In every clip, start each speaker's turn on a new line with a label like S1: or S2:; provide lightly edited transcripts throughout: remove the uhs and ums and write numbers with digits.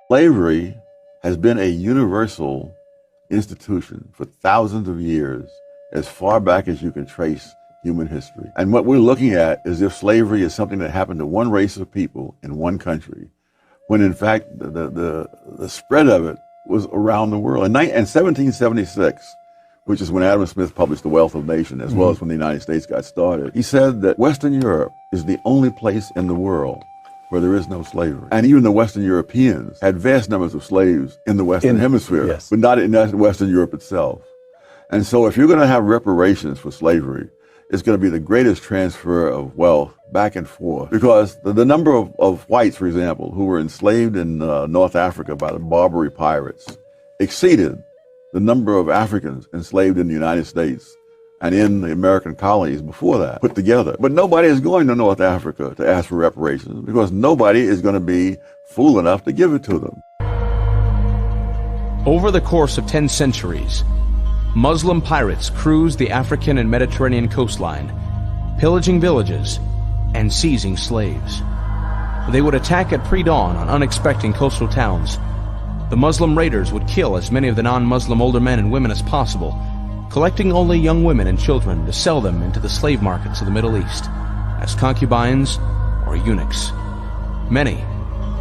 S1: Slavery has been a universal institution for thousands of years, as far back as you can trace human history. And what we're looking at is if slavery is something that happened to one race of people in one country, when in fact the spread of it was around the world. In 1776, which is when Adam Smith published The Wealth of Nations, as well as when the United States got started, he said that Western Europe is the only place in the world where there is no slavery. And even the Western Europeans had vast numbers of slaves in the Western Hemisphere,
S2: yes,
S1: but not in Western Europe itself. And so if you're going to have reparations for slavery, it's going to be the greatest transfer of wealth back and forth. Because the number of whites, for example, who were enslaved in North Africa by the Barbary pirates exceeded the number of Africans enslaved in the United States and in the American colonies before that, put together. But nobody is going to North Africa to ask for reparations because nobody is going to be fool enough to give it to them.
S3: Over the course of 10 centuries, Muslim pirates cruised the African and Mediterranean coastline, pillaging villages and seizing slaves. They would attack at pre-dawn on unexpected coastal towns. The Muslim raiders would kill as many of the non-Muslim older men and women as possible, collecting only young women and children to sell them into the slave markets of the Middle East as concubines or eunuchs. Many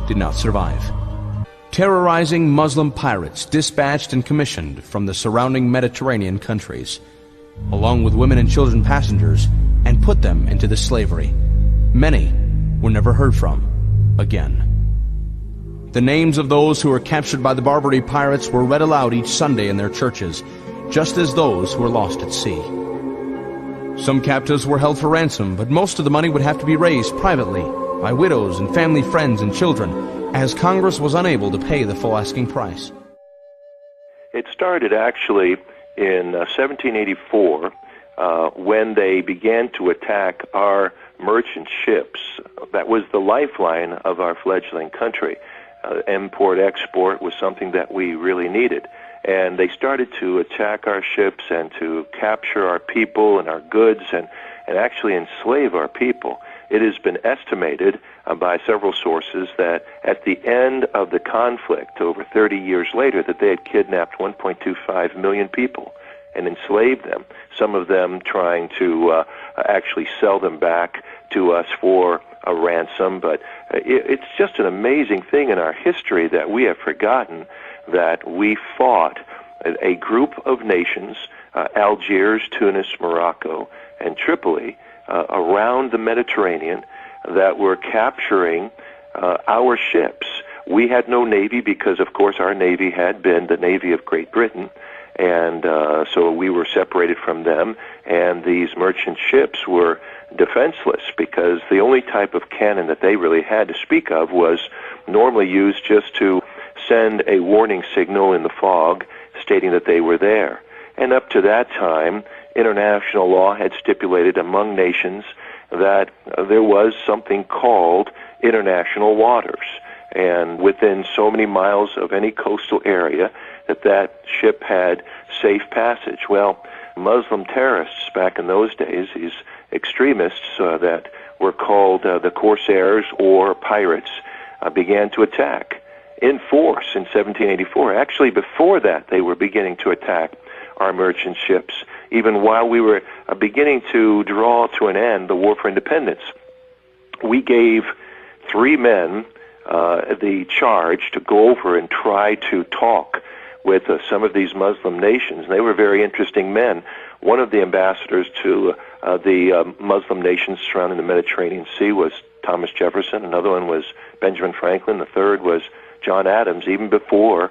S3: did not survive. Terrorizing Muslim pirates dispatched and commissioned from the surrounding Mediterranean countries, along with women and children passengers, and put them into the slavery. Many were never heard from again. The names of those who were captured by the Barbary pirates were read aloud each Sunday in their churches, just as those who were lost at sea. Some captives were held for ransom, but most of the money would have to be raised privately by widows and family friends and children, as Congress was unable to pay the full asking price.
S4: It started actually in 1784 when they began to attack our merchant ships. That was the lifeline of our fledgling country. Import-export was something that we really needed. And they started to attack our ships and to capture our people and our goods and actually enslave our people. It has been estimated by several sources that at the end of the conflict, over 30 years later, that they had kidnapped 1.25 million people and enslaved them, some of them trying to actually sell them back to us for a ransom. But it's just an amazing thing in our history that we have forgotten that we fought a group of nations, Algiers, Tunis, Morocco, and Tripoli, around the Mediterranean that were capturing our ships. We had no navy because, of course, our navy had been the Navy of Great Britain, and so we were separated from them, and these merchant ships were defenseless because the only type of cannon that they really had to speak of was normally used just to send a warning signal in the fog stating that they were there. And up to that time, international law had stipulated among nations that there was something called international waters, and within so many miles of any coastal area that ship had safe passage. Well, Muslim terrorists back in those days, these extremists that were called the Corsairs or pirates, began to attack in force in 1784. Actually, before that, they were beginning to attack our merchant ships, even while we were beginning to draw to an end the War for Independence. We gave 3 men the charge to go over and try to talk with some of these Muslim nations. They were very interesting men. One of the ambassadors to the Muslim nations surrounding the Mediterranean Sea was Thomas Jefferson. Another one was Benjamin Franklin. The third was John Adams, even before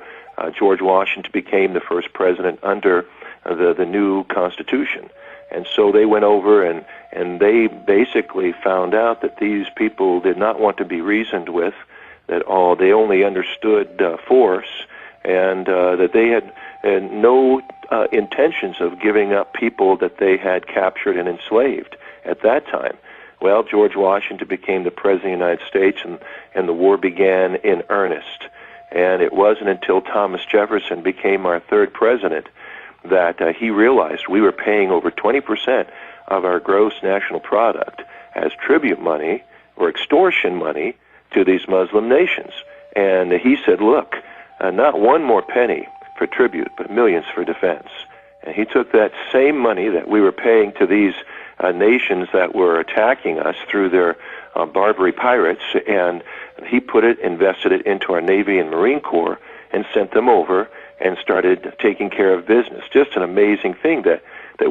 S4: George Washington became the first president under the new Constitution. And so they went over and they basically found out that these people did not want to be reasoned with, that they only understood force, and that they had no intentions of giving up people that they had captured and enslaved at that time. Well, George Washington became the President of the United States, and the war began in earnest. And it wasn't until Thomas Jefferson became our third president that he realized we were paying over 20% of our gross national product as tribute money or extortion money to these Muslim nations. And he said, look, not one more penny for tribute, but millions for defense. And he took that same money that we were paying to these nations that were attacking us through their Barbary pirates, and he invested it into our Navy and Marine Corps and sent them over and started taking care of business. Just an amazing thing that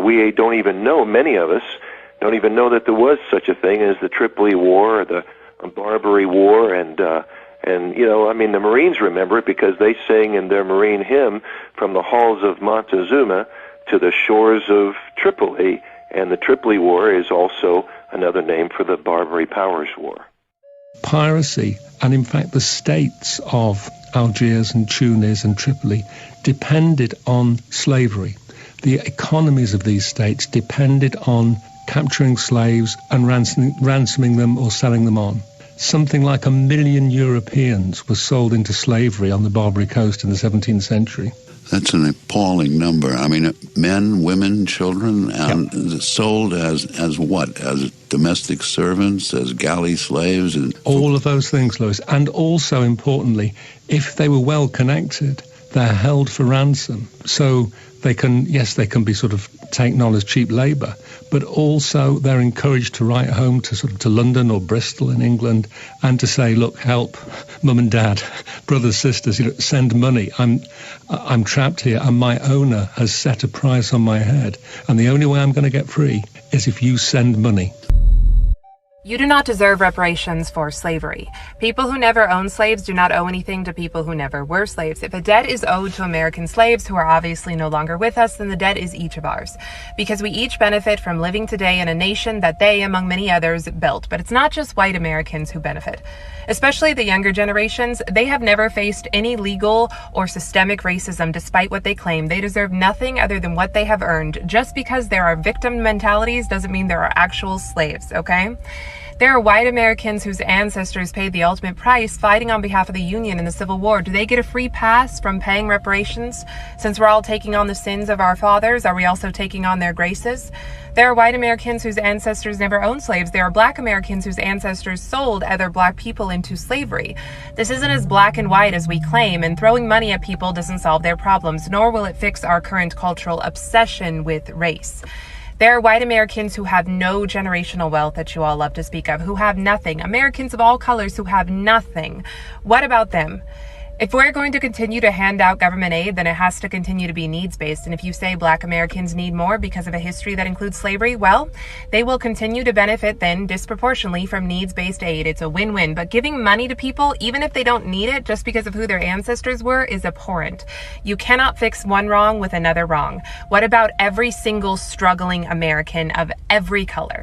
S4: we don't even know. Many of us don't even know that there was such a thing as the Tripoli War or the Barbary War, and you know, I mean, the Marines remember it because they sang in their Marine hymn, from the halls of Montezuma to the shores of Tripoli, and the Tripoli War is also another name for the Barbary Powers War.
S2: Piracy, and in fact the states of Algiers and Tunis and Tripoli, depended on slavery. The economies of these states depended on capturing slaves and ransoming them or selling them on. Something like 1 million Europeans were sold into slavery on the Barbary Coast in the 17th century.
S5: That's an appalling number. I mean, men, women, children, and sold as what? As domestic servants, as galley slaves? And
S2: all of those things, Lewis. And also, importantly, if they were well connected, they're held for ransom. So they can be sort of taken on as cheap labour, but also they're encouraged to write home to London or Bristol in England and to say, look, help, mum and dad, brothers, sisters, send money. I'm trapped here and my owner has set a price on my head, and the only way I'm going to get free is if you send money.
S6: You do not deserve reparations for slavery. People who never owned slaves do not owe anything to people who never were slaves. If a debt is owed to American slaves who are obviously no longer with us, then the debt is each of ours, because we each benefit from living today in a nation that they, among many others, built. But it's not just white Americans who benefit. Especially the younger generations, they have never faced any legal or systemic racism despite what they claim. They deserve nothing other than what they have earned. Just because there are victim mentalities doesn't mean there are actual slaves, okay? There are white Americans whose ancestors paid the ultimate price fighting on behalf of the Union in the Civil War. Do they get a free pass from paying reparations? Since we're all taking on the sins of our fathers, are we also taking on their graces? There are white Americans whose ancestors never owned slaves. There are black Americans whose ancestors sold other black people into slavery. This isn't as black and white as we claim, and throwing money at people doesn't solve their problems, nor will it fix our current cultural obsession with race. There are white Americans who have no generational wealth that you all love to speak of, who have nothing. Americans of all colors who have nothing. What about them? If we're going to continue to hand out government aid, then it has to continue to be needs-based. And if you say black Americans need more because of a history that includes slavery, well, they will continue to benefit then disproportionately from needs-based aid. It's a win-win. But giving money to people, even if they don't need it, just because of who their ancestors were, is abhorrent. You cannot fix one wrong with another wrong. What about every single struggling American of every color?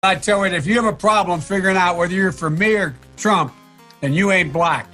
S7: I tell you, if you have a problem figuring out whether you're for me or Trump, then you ain't black.